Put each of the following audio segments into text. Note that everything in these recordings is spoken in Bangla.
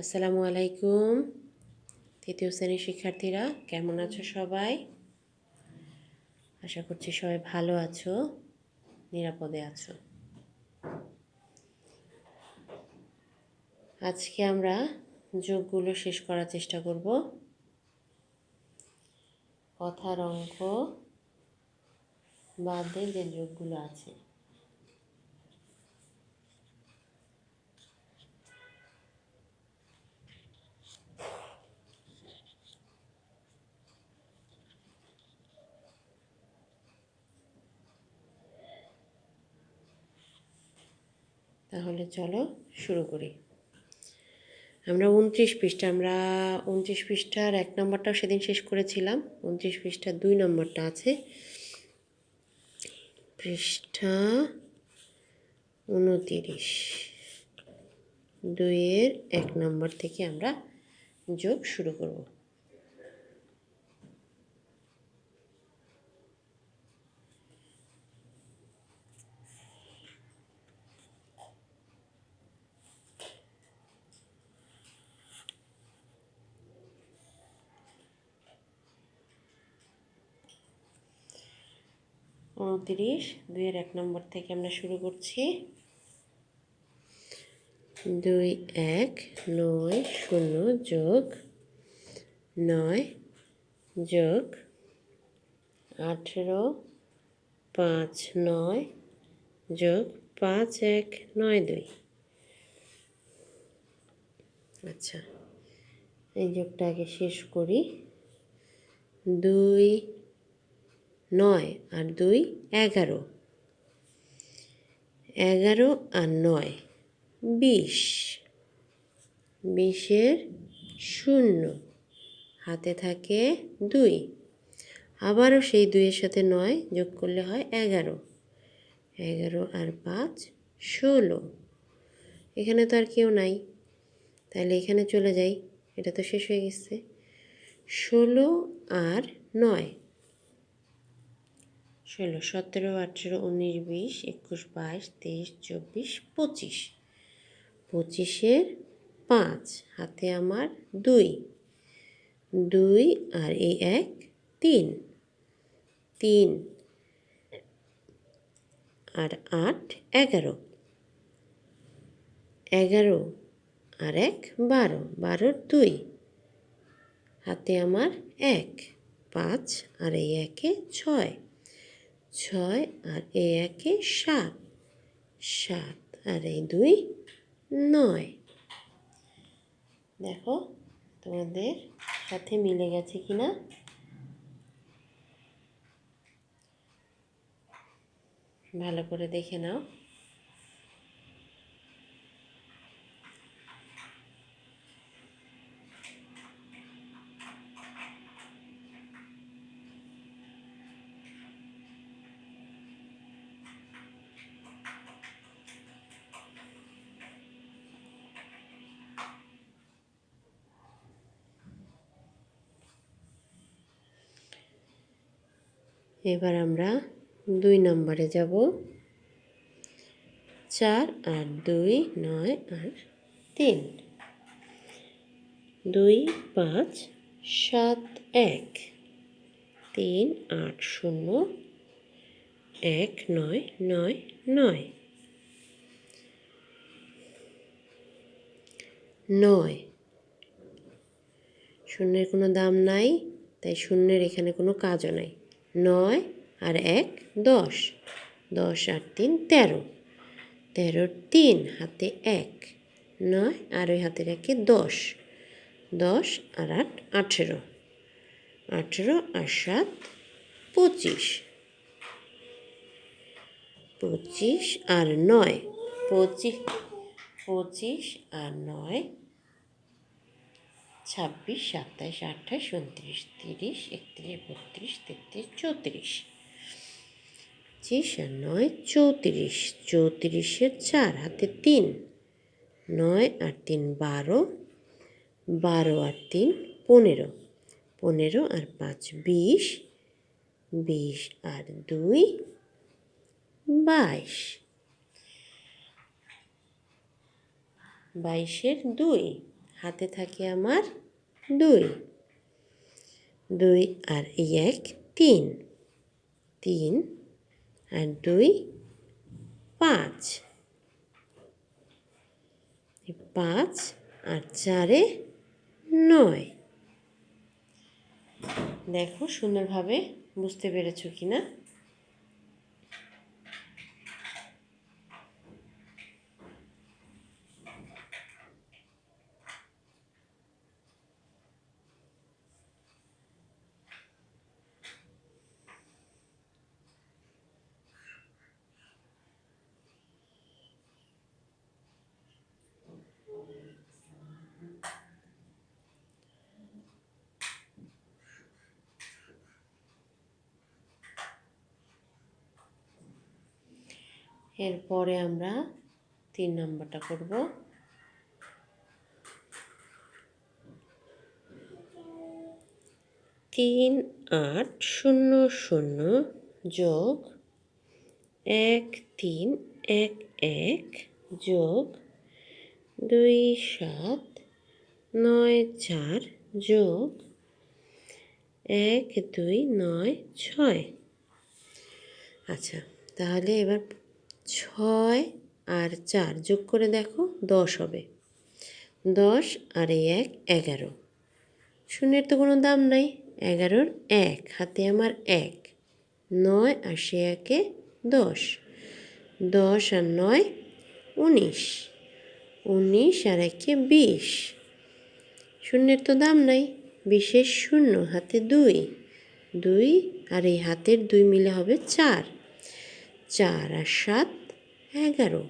আসসালামু আলাইকুম। তৃতীয় শ্রেণীর শিক্ষার্থীরা কেমন আছো সবাই? আশা করছি সবাই ভালো আছো, নিরাপদে আছো। আজকে আমরা যোগগুলো শেষ করার চেষ্টা করব। কথার অঙ্ক বাদে যে যোগগুলো আছে তাহলে চলো শুরু করি। আমরা 29 পৃষ্ঠার 1 নম্বরটাও সেদিন শেষ করেছিলাম। 29 পৃষ্ঠার 2 নম্বরটা আছে। পৃষ্ঠা 29 2-এর 1 নম্বর থেকে আমরা যোগ শুরু করব। উনত্রিশ 2-এর 1 নম্বর থেকে আমরা শুরু করছি। 2 1 9 0 যোগ 9 যোগ 18 5 9 যোগ 5 1 9 2। আচ্ছা, এই যোগটা আগে শেষ করি। 2 9 আর 2 11, 11 আর 9 20, 20-এর 0 হাতে থাকে 2, আবারও সেই 2-এর সাথে 9 যোগ করলে হয় 11, 11 আর 5 16। এখানে তো আর কেউ নাই, তাহলে এখানে চলে যাই, এটা তো শেষ হয়ে গেছে। 16 আর 9 16 17 18 19 20 21 22 23 24 25, 25-এর 5 হাতে আমার 2, 2 আর এই 1 3, 3 আর 8 11, 11 আর 1 12, 12-র 2 হাতে আমার 1 5 আর এই 1-এ 6, 6 আর এই 1-এ 7, 7 আর এই 2 9। দেখো তোমাদের সাথে মিলে গেছে কিনা। ভালো করে দেখে নাও। এবার আমরা 2 নম্বরে যাব। 4 আর 2 9 আর 3, 2 5 7 1, 3 8 0 1 9 9 9, 9 শূন্যের কোনো দাম নাই, তাই শূন্যের এখানে কোনো কাজও নাই। 9 আর 1 10, 10 আর 3 13, 13-র 3 হাতে 1 9 আর ওই হাতের 1-এ 10, 10 আর 8 18, 18 আর 7 25, 25 আর 9 25, 25 আর 9 26 27 28 29 30 31 32 33 34, 25 আর 9 34, 34-এর 4 হাতে 3, 9 আর 3 12, 12 আর 3 15, 15 আর 5 20, 20 আর 2 22, 22-এর 2 হাতে থাকে আমার 2, 2 আর এই 1 3, 3 আর 2 5, 5 আর 4 9। দেখো সুন্দরভাবে বুঝতে পেরেছো কিনা। এরপরে আমরা 3 নম্বরটা করব। 3 8 0 0 যোগ 1 3 1 1 যোগ 2 7 9 4 যোগ 1 2 9 6। আচ্ছা, তাহলে এবার 6 আর 4 যোগ করে দেখো 10 হবে। 10 আর এই 1 11। শূন্যের তো কোনো দাম নাই। 11-র 1, হাতে আমার 1, 9 আর সে 1-এ 10, 10 আর 9 19, 19 আর 1-এ 20। শূন্যের তো দাম নাই। 20-এর 0, হাতে 2, 2 আর এই হাতের 2 মিলে হবে 4, 4 আর 7 11,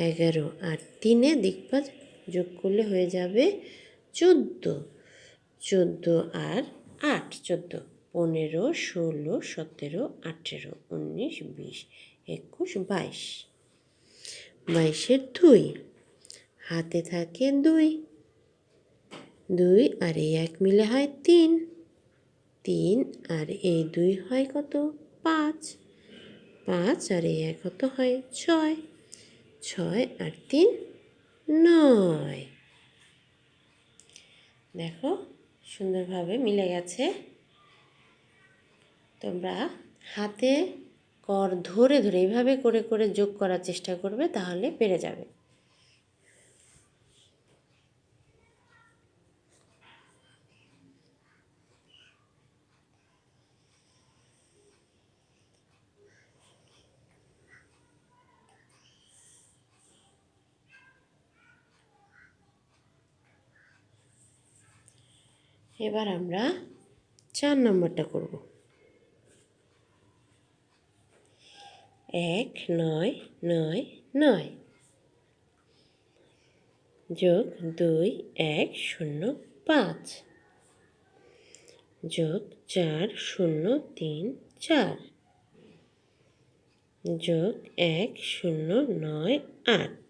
11 আর 3-এ দিকপাত যোগ করলে হয়ে যাবে 14, 14 আর 8 14, 15 16 17 18 19 20 21 22, 22-এর 2, হাতে থাকে 2, 2 আর এই 1 মিলে হয় 3, 3 আর এই 2 হয় কত 5, 5 আর এই 1 কত হয় 6, 6 আর 3 9। দেখো সুন্দরভাবে মিলে গেছে। তোমরা হাতে কর ধরে ধরে এইভাবে করে করে যোগ করার চেষ্টা করবে, তাহলে পেরে যাবে। এবার আমরা 4 নম্বরটা করব। 1 9 9 9 যোগ 2 1 0 5 যোগ 4 0 3 4 যোগ 1 0 9 8।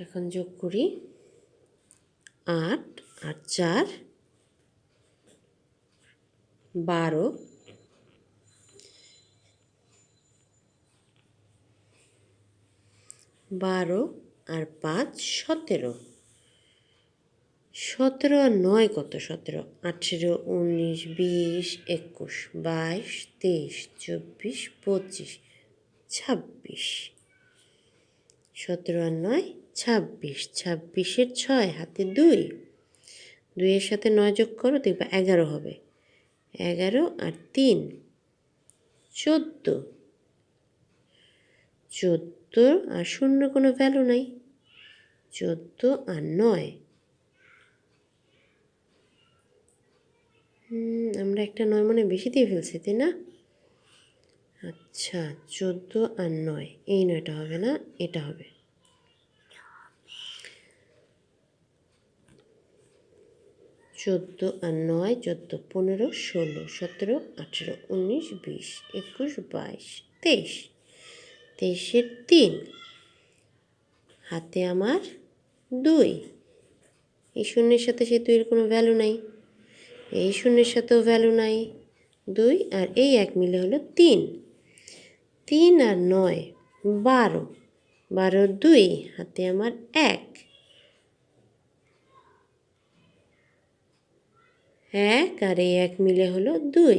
এখন যোগ করি। 8 আর 4 12, 12 আর 5 17, 17 আর 9 কত 17, 18 19 20 21 22 23 24 25 26, 17 আর 9 26, 26-এর 6, হাতে 2, 2-এর সাথে 9 যোগ করো দেখবে 11 হবে। 11 আর 3 14, 14 আর 0 কোনো ভ্যালু নাই। 14 আর 9, আমরা একটা 9 মনে বেশি দিয়ে ফেলছি, তাই না? আচ্ছা, 14 আর 9, এই 9টা হবে না, এটা হবে। 14 আর 9 14, 15 16 17 18 19 20 21 22 23, 23-এর 3, হাতে আমার 2, এই শূন্যের সাথে সেই 2-এর কোনো ভ্যালু নাই, এই শূন্যের সাথেও ভ্যালু নাই, 2 আর এই 1 মিলে হলো 3। 3 আর 9 12, 12 2 হাতে আমার 1, 1 আর এই 1 মিলে হলো 2,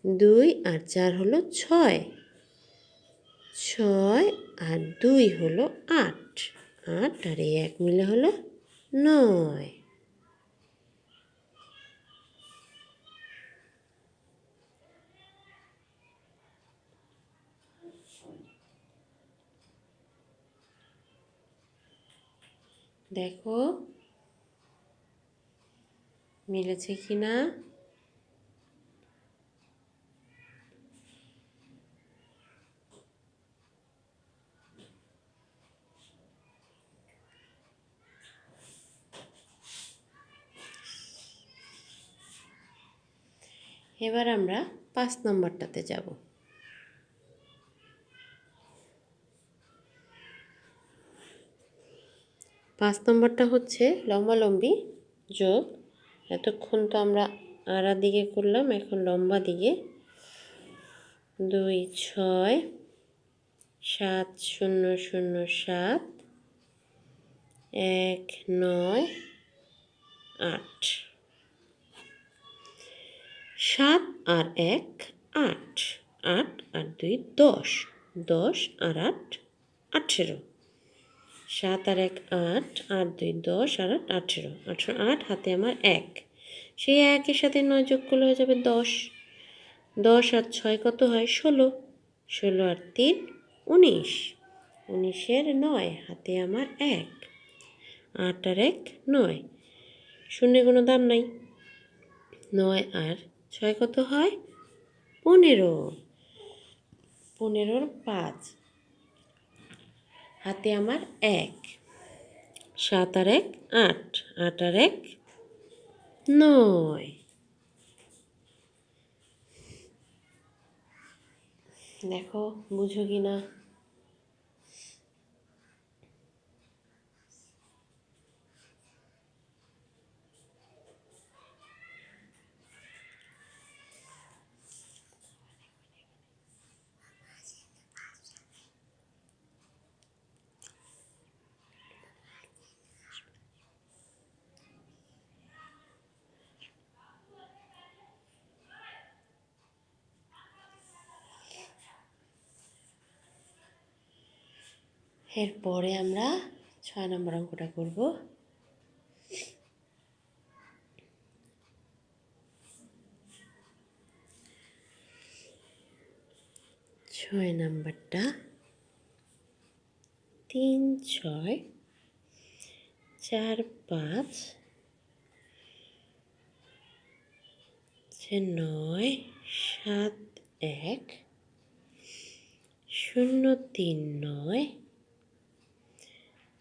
2 আর 4 হলো 6, 6 আর 2 হলো 8, 8 আর এই 1 মিলে হলো 9। দেখো মিলেছে কিনা। এবার আমরা 5 নম্বরটাতে যাব। 5 নম্বরটা হচ্ছে লম্বালম্বি যোগ। এতক্ষণ তো আমরা আড়া দিকে করলাম, এখন লম্বা দিকে। 2 6 7 0 0 7 1 9 8, 7 আর 1 8, 8 আর 2 10, 10 আর 8 18, 7 আর 1 8, 8 2 10 আর 8 18, 18 8 হাতে আমার 1, সেই 1-এর সাথে 9 যোগ করলে হয়ে যাবে 10, 10 আর 6 কত হয় 16, 16 আর 3 19, 19-এর 9 হাতে আমার 1, 8 আর 1 9, শূন্যে কোনো দাম নাই। 9 আর 6 কত হয় 15, 15-র 5 হাতে আমার 1, 7 আর 1 8, 8 আর 1 9। দেখো বুঝো কি না। এরপরে আমরা 6 নম্বর অঙ্কটা করব। 6 নাম্বারটা 3 6 4 5 9 7 1 0 3 9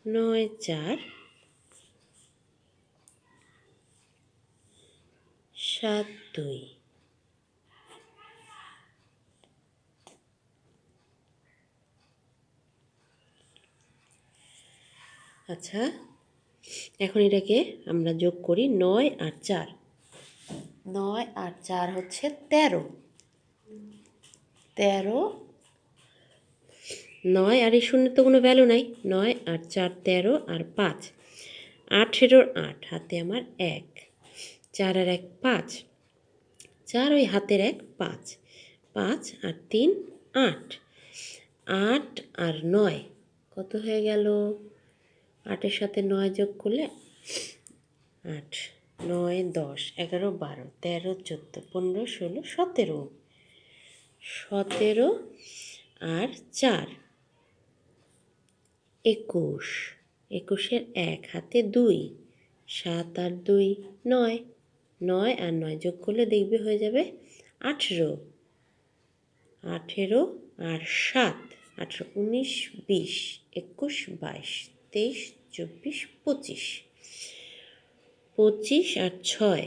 9 4 7 2। আচ্ছা, এখন এটাকে আমরা যোগ করি। 9 আর 4, 9 আর 4 হচ্ছে 13, 13 9 আর এই শূন্যের তো কোনো ভ্যালু নাই। 9 আর 4 13 আর 5 18-র 8 হাতে আমার 1, 4 আর 1 5, 4 ওই হাতের 1 5, 5 আর 3 8, 8 আর 9 কত হয়ে গেল? 8-এর সাথে 9 যোগ করলে 8, 9 10 11 12 13 14 15 16 17, 17 আর 4 21, 21-এর 1 হাতে 2, 7 আর 2 9, 9 আর 9 যোগ করলে দেখবে হয়ে যাবে 18, 18 আর 7 18 19 20 21 22 23 24 25, 25 আর 6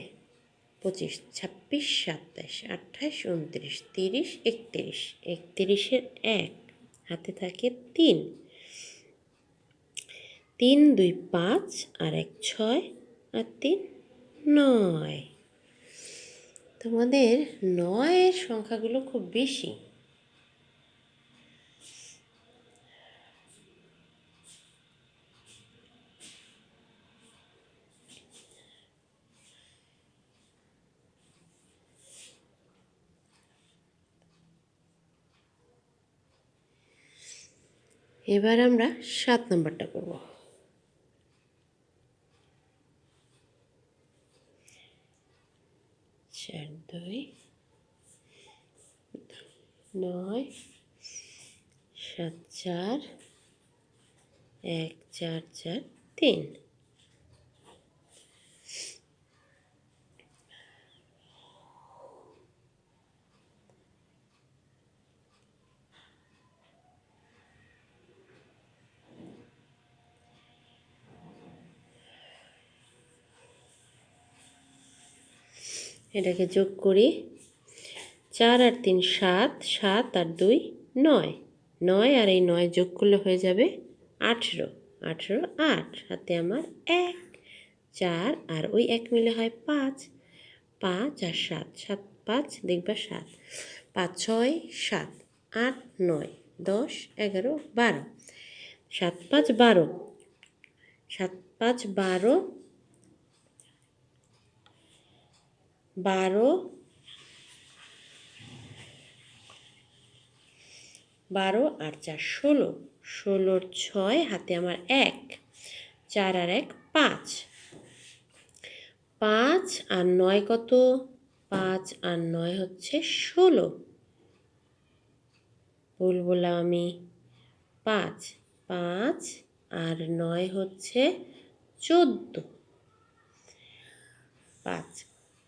25 26 27 28 29 30 31, 31-এর 1 হাতে থাকে 3, 3 2 5 আর 1 6 আর 3 9। তোমাদের 9-এর সংখ্যাগুলো খুব বেশি। এবার আমরা 7 নম্বরটা করব। 4 2 9 7 4 1 4 4 3। এটাকে যোগ করি। 4 আর 3 7, 7 আর 2 9, 9 আর এই 9 যোগ করলে হয়ে যাবে 18, 18 8, হাতে আমার 1, 4 আর ওই 1 মিলে হয় 5, 5 আর 7, 7 5 দেখবা 7, 5 6 7, 8 9 10 11 12, 7 5 12, 7 5 12, 12 12 আর 4 16, 16 6, হাতে আমার 1, 4 আর 1 5, 5 আর 9 কত? 5 আর 9 হচ্ছে 16। ভুল বললাম আমি। 5 5 আর 9 হচ্ছে 14। 5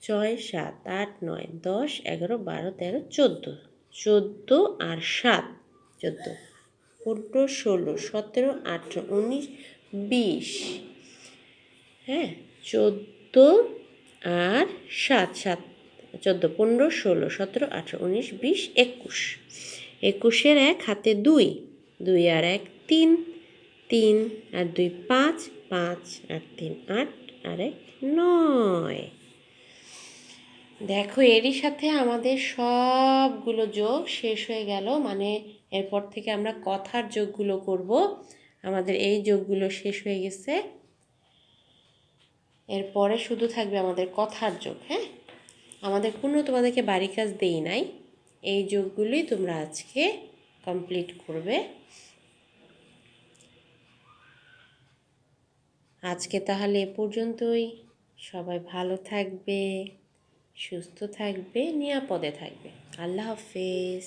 6 7 8 9 10 11 12 13 14, 14 আর 7 14, 15 16 17 18 19 20। হ্যাঁ, 14 আর 7 7 14 15 16 17 18 19 20 21। 21-এর 1 হাতে 2, 2 আর 1 3, 3 আর 2 5, 5 আর 3 8 আর 1 9। দেখো এরই সাথে আমাদের সবগুলো যোগ শেষ হয়ে গেল। মানে এরপর থেকে আমরা কথার যোগগুলো করব। আমাদের এই যোগগুলো শেষ হয়ে গেছে। এরপরে শুধু থাকবে আমাদের কথার যোগ। হ্যাঁ, আমাদের কোনো তোমাদেরকে বাড়ি কাজ দেই নাই, এই যোগগুলোই তোমরা আজকে কমপ্লিট করবে। আজকে তাহলে এ পর্যন্তই। সবাই ভালো থাকবে, সুস্থ থাকবে, নিরাপদে থাকবে। আল্লাহ হাফেজ।